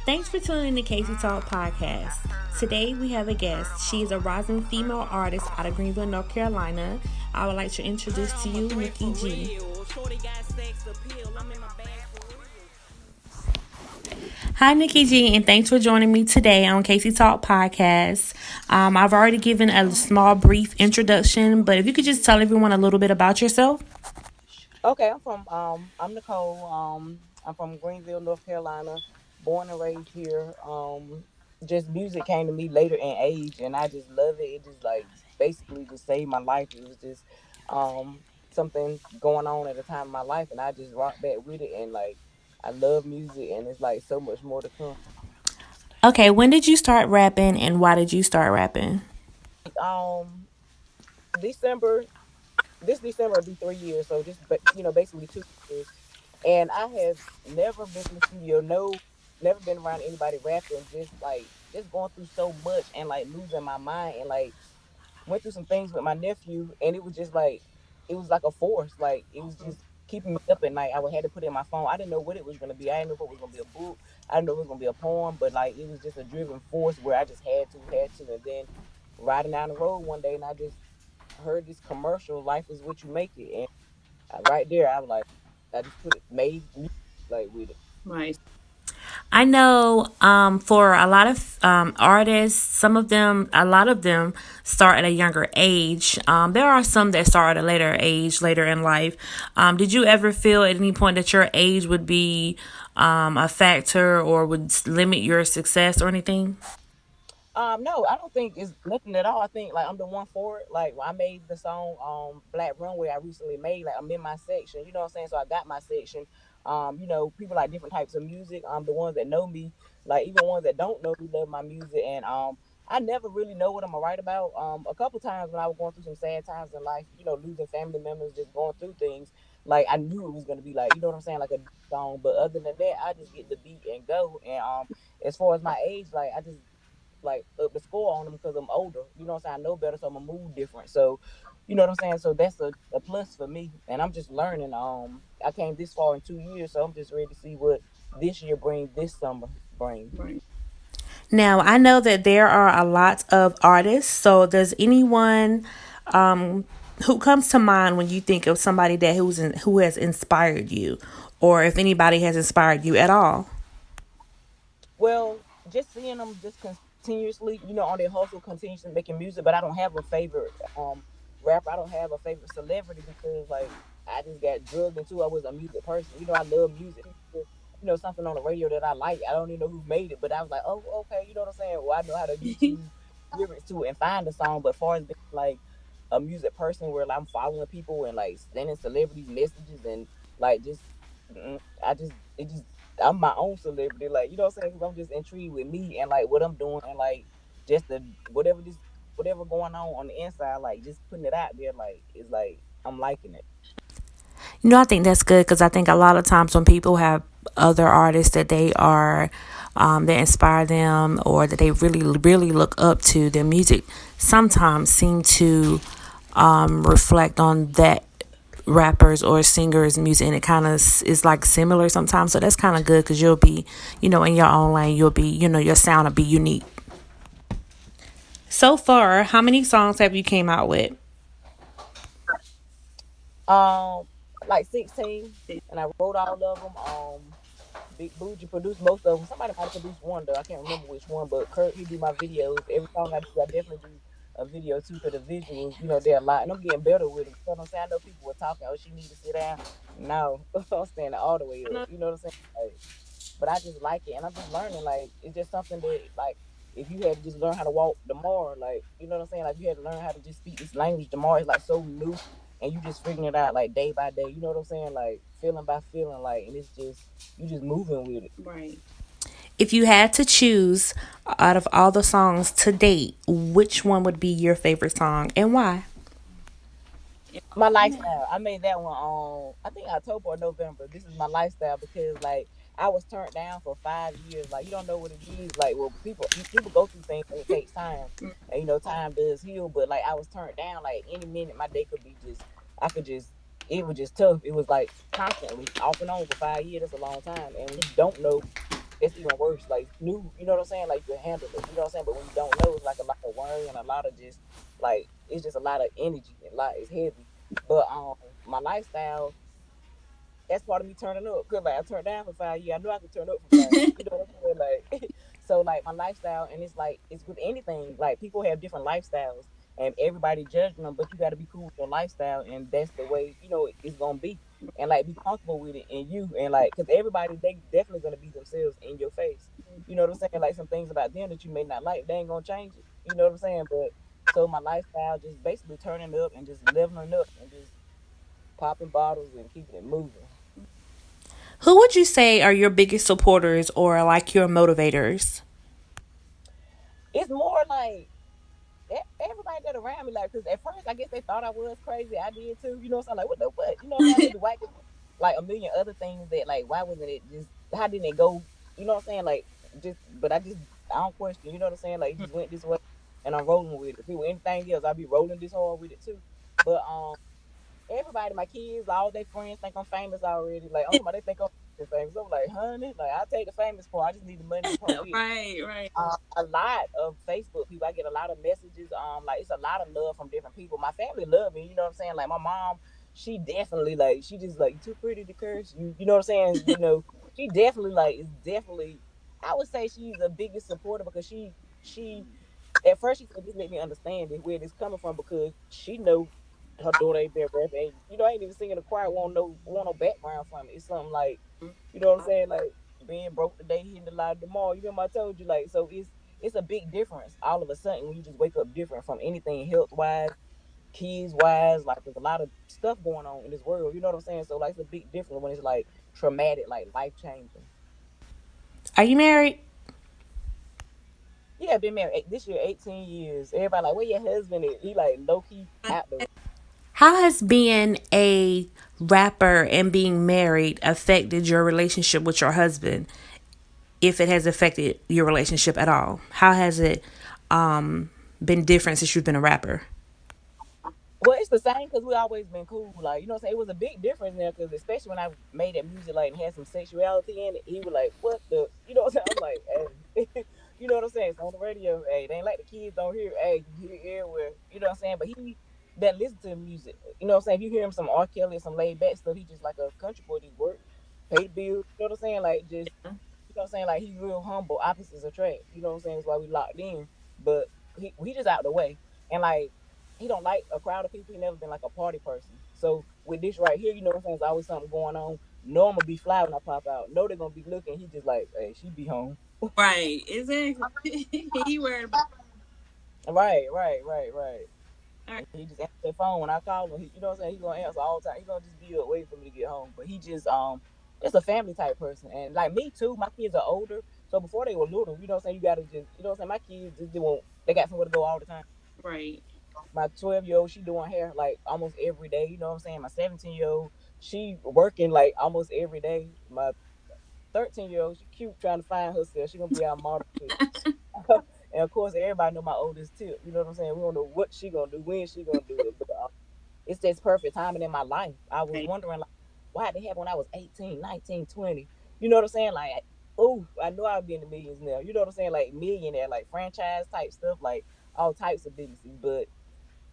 Thanks for tuning in to Casey Talk Podcast. Today we have a guest. She is a rising female artist out of Greenville, North Carolina. I would like to introduce to you Nikki G. Hi, Nikki G, and thanks for joining me today on Casey Talk Podcast. I've already given a small, brief introduction, but if you could just tell everyone a little bit about yourself. Okay, I'm Nicole. I'm from Greenville, North Carolina, born and raised here. Just music came to me later in age, and I just love it. It just like basically just saved my life. It was just um something going on at a time in my life, and I just rocked back with it. And like I love music, and it's like so much more to come. Okay, when did you start rapping, and why did you start rapping? Um, December this December will be 3 years, so just basically 2 years. And I have never been in the studio, no, never been around anybody rapping, just going through so much and like losing my mind and like went through some things with my nephew and it was like a force. Like it was just keeping me up at night. I would had to put it in my phone. I didn't know what it was gonna be. I didn't know if it was gonna be a book. I didn't know if it was gonna be a poem, but like it was just a driven force where I just had to. And then riding down the road one day and I just heard this commercial, "Life is what you make it." And right there I was like, I just put it made music like with it. I know for a lot of artists, a lot of them start at a younger age. There are some that start at a later age, later in life. Did you ever feel at any point that your age would be a factor or would limit your success or anything? No, I don't think it's nothing at all. I think like I'm the one for it. Like when I made the song Black Runway I recently made, like I'm in my section, you know what I'm saying? So I got my section. People like different types of music. The ones that know me, like even ones that don't know me love my music. And I never really know what I'm gonna write about. A couple times when I was going through some sad times in life, losing family members, just going through things, like I knew it was gonna be like, you know what I'm saying, like a song. But other than that, I just get the beat and go. And as far as my age, like I just like up the score on them because I'm older. You know what I'm saying? I know better, so I'm gonna move different. So, you know what I'm saying? So that's a plus for me. And I'm just learning. I came this far in 2 years, so I'm just ready to see what this year brings, this summer brings. Now, I know that there are a lot of artists. So, does anyone who comes to mind when you think of somebody who has inspired you, or if anybody has inspired you at all? Well, just seeing them just continuously, on their hustle, continuously making music. But I don't have a favorite rapper. I don't have a favorite celebrity because like I just got drugged into. I was a music person. I love music. Something on the radio that I like. I don't even know who made it, but I was like, oh, okay. You know what I'm saying? Well, I know how to YouTube lyrics to it and find the song. But far as being like a music person where like, I'm following people and like sending celebrities messages and like just I just it just I'm my own celebrity, like you know what I'm saying? Because I'm just intrigued with me and like what I'm doing and like just the whatever going on the inside, like just putting it out there, like it's like I'm liking it. I think that's good because I think a lot of times when people have other artists that that inspire them or that they really, really look up to, their music sometimes seem to reflect on that rappers or singers music, and it kind of is like similar sometimes, so that's kind of good because you'll be in your own lane, you'll be your sound will be unique. So far, how many songs have you came out with? Um, like 16, and I wrote all of them. Big Bougie produced most of them. Somebody might have produced one though. I can't remember which one, but Kurt, he do my videos. Every song I do, I definitely do a video too for the visuals. They're a lot, and I'm getting better with them. You know what I'm saying? I know people were talking, oh, she need to sit down. No, I'm standing all the way up. You know what I'm saying? Like, but I just like it, and I'm just learning. Like, it's just something that, like, if you had to just learn how to walk tomorrow, like, you know what I'm saying? Like, you had to learn how to just speak this language tomorrow. It's like so new, and you just figuring it out like day by day. You know what I'm saying? Like, feeling by feeling, like, and it's just you just moving with it. If you had to choose out of all the songs to date, which one would be your favorite song and why? My lifestyle. I made that one on I think October or November. This is my lifestyle because like I was turned down for 5 years. Like you don't know what it is. Like well people go through things and it takes time. And time does heal. But like I was turned down like any minute my day could be just I could just it was just tough. It was like constantly off and on for 5 years. That's a long time. And when you don't know it's even worse. Like new, you know what I'm saying? Like you can handle it, you know what I'm saying? But when you don't know, it's like a lot of worry and a lot of just like it's just a lot of energy and a lot it's heavy. But my lifestyle, that's part of me turning up. Cause like I turned down for 5 years. I knew I could turn up for 5. You know what I'm saying? Like so like my lifestyle and it's like it's with anything. Like people have different lifestyles and everybody judging them, but you gotta be cool with your lifestyle and that's the way, it's gonna be. And like be comfortable with it in you and like cause everybody they definitely gonna be themselves in your face. You know what I'm saying? Like some things about them that you may not like, they ain't gonna change it. You know what I'm saying? But so my lifestyle just basically turning up and just leveling up and just popping bottles and keeping it moving. Who would you say are your biggest supporters or like your motivators? It's more like everybody that around me, like, cause at first I guess they thought I was crazy. I did too. You know what I'm saying? Like, what the what? You know what I'm saying? I said the white people, like a million other things that, like, why wasn't it just? How didn't it go? You know what I'm saying? Like, just, but I don't question. You know what I'm saying? Like, it just went this way, and I'm rolling with it. If it were anything else, I'd be rolling this hard with it too. But everybody, my kids, all their friends think I'm famous already. Like, I'm talking about they think I'm famous. I'm like, honey, like I take the famous part. I just need the money to come with it. Right, right. A lot of Facebook people. I get a lot of messages. Like it's a lot of love from different people. My family love me. You know what I'm saying? Like my mom, she definitely like she just like you too pretty to curse. You know what I'm saying? She definitely like is definitely. I would say she's the biggest supporter because she at first she said just let me understand it where it's coming from because she know her daughter ain't been rapping. I ain't even singing the choir. Want no background from it. It's something like, you know what I'm saying? Like being broke today, hitting the light tomorrow. You remember I told you like so it's a big difference all of a sudden when you just wake up different from anything health wise, kids wise. Like there's a lot of stuff going on in this world. You know what I'm saying? So like it's a big difference when it's like traumatic, like life changing. Are you married? Yeah, been married this year 18 years. Everybody like, where your husband is? He like low key out the How has being a rapper and being married affected your relationship with your husband? If it has affected your relationship at all, how has it been different since you've been a rapper? Well, it's the same because we always been cool. Like, you know what I'm saying? It was a big difference there because especially when I made that music like and had some sexuality in it, he was like, what the you know what I'm saying? I'm like, hey, you know what I'm saying? It's on the radio. Hey, they ain't like the kids don't hear. Hey, you hear everywhere. You know what I'm saying? But he that listen to music. You know what I'm saying? If you hear him some R. Kelly or some laid back stuff, he just like a country boy, just work, pay the bills. You know what I'm saying? Like just you know what I'm saying? Like he's real humble, opposites attract. You know what I'm saying? That's why we locked in. But he just out the way. And like he don't like a crowd of people. He never been like a party person. So with this right here, you know what I'm saying? There's always something going on. Know I'm gonna be fly when I pop out. Know they're gonna be looking. He just like, hey, she be home. Right, exactly. He worried about. Right. All right. And he just answer the phone when I call him. You know what I'm saying? He gonna answer all the time. He gonna just be up waiting for me to get home. But he just a family type person. And like me too, my kids are older. So before they were little, you know what I'm saying? You gotta just, you know what I'm saying? My kids just they won't. They got somewhere to go all the time. Right. My 12-year-old, she doing hair like almost every day. You know what I'm saying? My 17-year-old, she working like almost every day. My 13-year-old, she cute trying to find herself. She gonna be our model too. And of course, everybody know my oldest too. You know what I'm saying? We don't know what she gonna do, when she gonna do it, but it's just perfect timing in my life. I was Right. wondering like, why did it happen when I was 18, 19, 20? You know what I'm saying? Like, oh, I know I'll be in the millions now. You know what I'm saying? Like millionaire, like franchise type stuff, like all types of businesses. But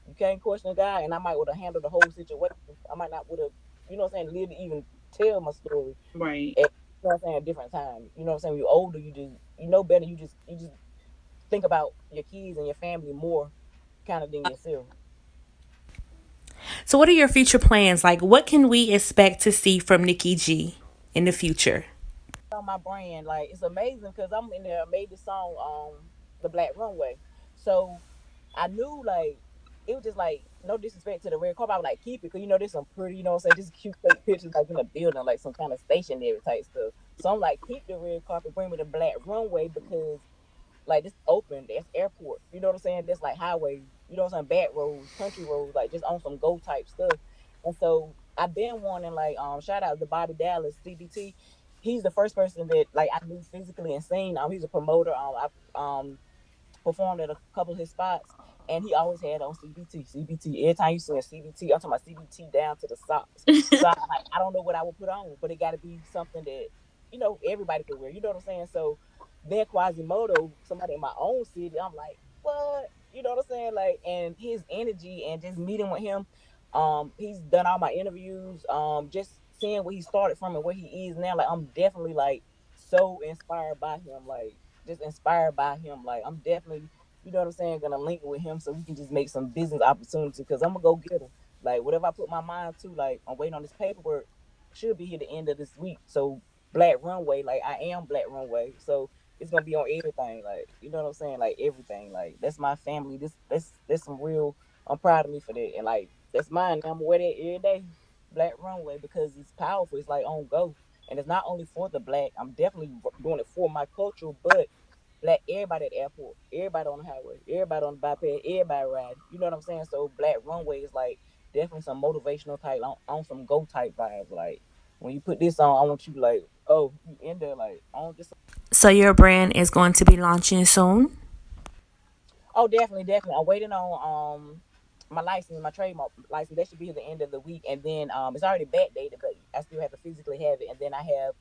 you can't question a guy, and I might would have handled the whole situation. I might not would have, you know what I'm saying, lived to even tell my story Right. at, you know what I'm saying, a different time. You know what I'm saying? When you're older, you know better. You just think about your kids and your family more, kind of than yourself. So, what are your future plans? Like, what can we expect to see from Nikki G in the future? On my brand, like it's amazing because I'm in there. I made the song, the Black Runway, so I knew like it was just like no disrespect to the red carpet. I was like keep it because there's some pretty, you know what I'm saying, just cute fake pictures like in a building, like some kind of stationary type stuff. So I'm like keep the red carpet, bring me the Black Runway because like this open, that's airport. You know what I'm saying? That's like highways. You know what I'm saying? Back roads, country roads, like just on some go type stuff. And so I've been wanting like shout out to Bobby Dallas, CBT. He's the first person that like I knew physically and seen. He's a promoter. I performed at a couple of his spots, and he always had on CBT, CBT. Every time you see a CBT, I'm talking about CBT down to the socks. So I don't know what I would put on, but it got to be something that everybody could wear. You know what I'm saying? So then Quasimodo, somebody in my own city, I'm like, what? You know what I'm saying? Like, and his energy and just meeting with him, he's done all my interviews, just seeing where he started from and where he is now. Like, I'm definitely like so inspired by him, like just inspired by him. Like, I'm definitely, you know what I'm saying, gonna link with him so we can just make some business opportunity, because I'm gonna go get him. Like, whatever I put my mind to, like, I'm waiting on this paperwork, should be here the end of this week. So Black Runway, like, I am Black Runway, so it's gonna be on everything. Like, you know what I'm saying? Like, everything. Like, that's my family. This some real. I'm proud of me for that, and like, that's mine. I'm gonna wear that every day, Black Runway, because it's powerful. It's like on go, and it's not only for the black. I'm definitely doing it for my culture, but black everybody at the airport, everybody on the highway, everybody on the bypass, everybody riding. You know what I'm saying? So Black Runway is like definitely some motivational type on some go type vibes. Like, when you put this on, I want you like, oh, you in there like on just. So your brand is going to be launching soon? Oh, definitely, definitely. I'm waiting on my license, my trademark license. That should be at the end of the week, and then it's already backdated, but I still have to physically have it. And then I have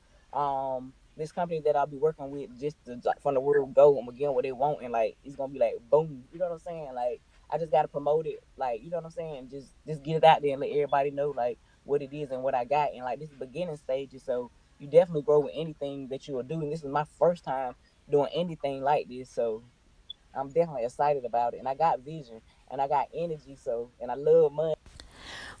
this company that I'll be working with, just to, like, from the word go, I'm again what they want, and like it's gonna be like boom. You know what I'm saying? Like, I just gotta promote it, like, you know what I'm saying? Just get it out there and let everybody know like what it is and what I got. And like, this is beginning stages, so you definitely grow with anything that you are doing. This is my first time doing anything like this, so I'm definitely excited about it. And I got vision and I got energy. So, and I love money.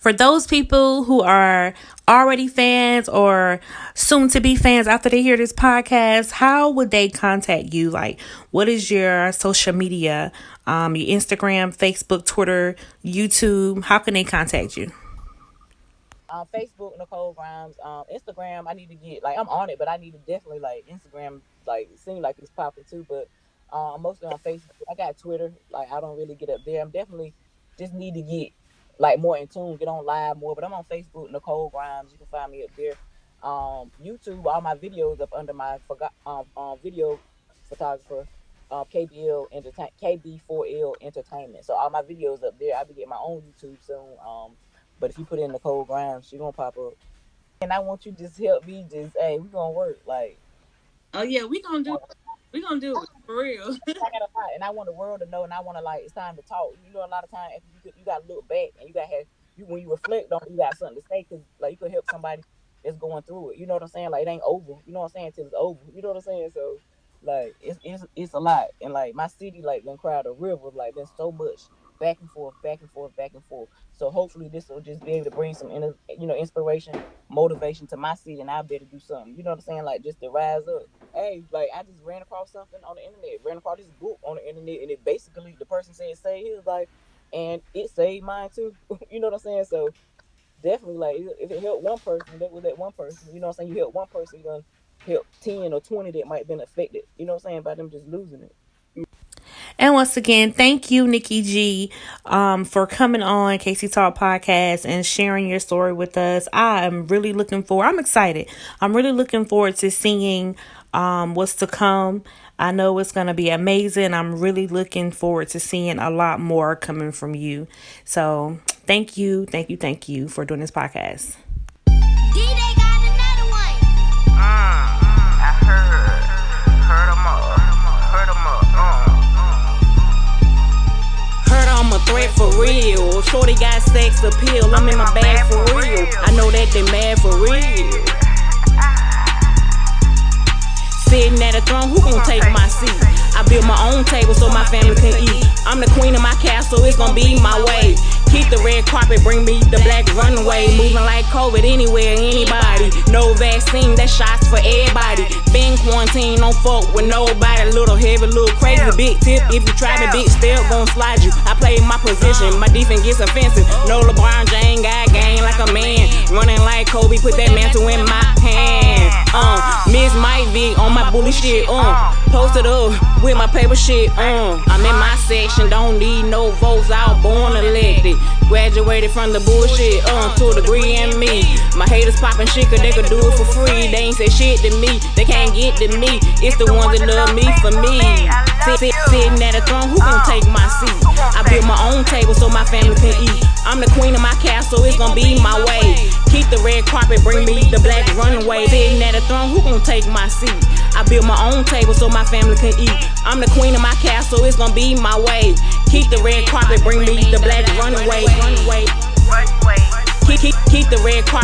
For those people who are already fans or soon to be fans after they hear this podcast, how would they contact you? Like, what is your social media? Your Instagram, Facebook, Twitter, YouTube. How can they contact you? Facebook, Nicole Grimes. Instagram, I need to get, like, I'm on it, but I need to definitely, like, Instagram, like, it seems like it's popping too, but I'm mostly on Facebook. I got Twitter, like, I don't really get up there. I'm definitely just need to get like more in tune, get on live more. But I'm on Facebook, Nicole Grimes. You can find me up there. YouTube, all my videos up under my video photographer, KB4L Entertainment. So all my videos up there. I'll be getting my own YouTube soon. But if you put in Nicole Grimes, she gonna pop up. And I want you to just help me. Just, hey, we gonna work. Like, Oh yeah, we gonna do it for real. I got a lot, and I want the world to know, and I want to, like, it's time to talk. You know, a lot of time you got to look back, and you got to have you when you reflect on it, you got something to say, because like you could help somebody that's going through it. You know what I'm saying? Like, it ain't over. You know what I'm saying? Till it's over. You know what I'm saying? So like it's a lot, and like my city like been cried a river, like been so much back and forth, back and forth, back and forth. So hopefully this will just be able to bring some inspiration, motivation to my city, and I'll be able to do something. You know what I'm saying? Like, just to rise up. Hey, like, I just ran across something on the internet, ran across this book on the internet, and it basically, the person said saved his life, and it saved mine too. You know what I'm saying? So definitely, like, if it helped one person, that was that one person. You know what I'm saying? You help one person, you're gonna help 10 or 20 that might have been affected. You know what I'm saying? By them just losing it. And once again, thank you, Nikki G, for coming on Casey Talk Podcast and sharing your story with us. I'm excited. I'm really looking forward to seeing what's to come. I know it's going to be amazing. I'm really looking forward to seeing a lot more coming from you. So thank you for doing this podcast. Threat for real. Shorty got sex appeal. I'm in my bag for real. I know that they mad for real. Sitting at a throne, who gon' take my seat? I built my own table so my family can eat. I'm the queen of my castle, it's gon' be my way. Keep the red carpet, bring me the black runway. Moving like COVID anywhere, anybody. No vaccine, that shots for everybody. Been quarantined, don't fuck with nobody. Little heavy, little crazy, big tip. If you try me, big step, gon' slide you. I play my position, my defense gets offensive. No LeBron James, got game like a man. Running like Kobe, put that mantle in my hand. Miss Mike V on my bully shit, posted up with my paper shit, I'm in my section, don't need no votes, I was born elected. Graduated from the bullshit, to a degree in me. My haters popping shit cause they could do it for free. They ain't say shit to me, they can't get to me. It's the ones that love me for me. Sitting at a throne, who gon' take my seat? I built my own table so my family can eat. I'm the queen of my castle, it's gon' be my way. Keep the red carpet, bring me the black runaway. Sitting at a throne, who gon' take my seat? I built my own table so my family can eat. I'm the queen of my castle, it's gon' be my way. Keep the red carpet, bring me the black runaway. Keep the red carpet.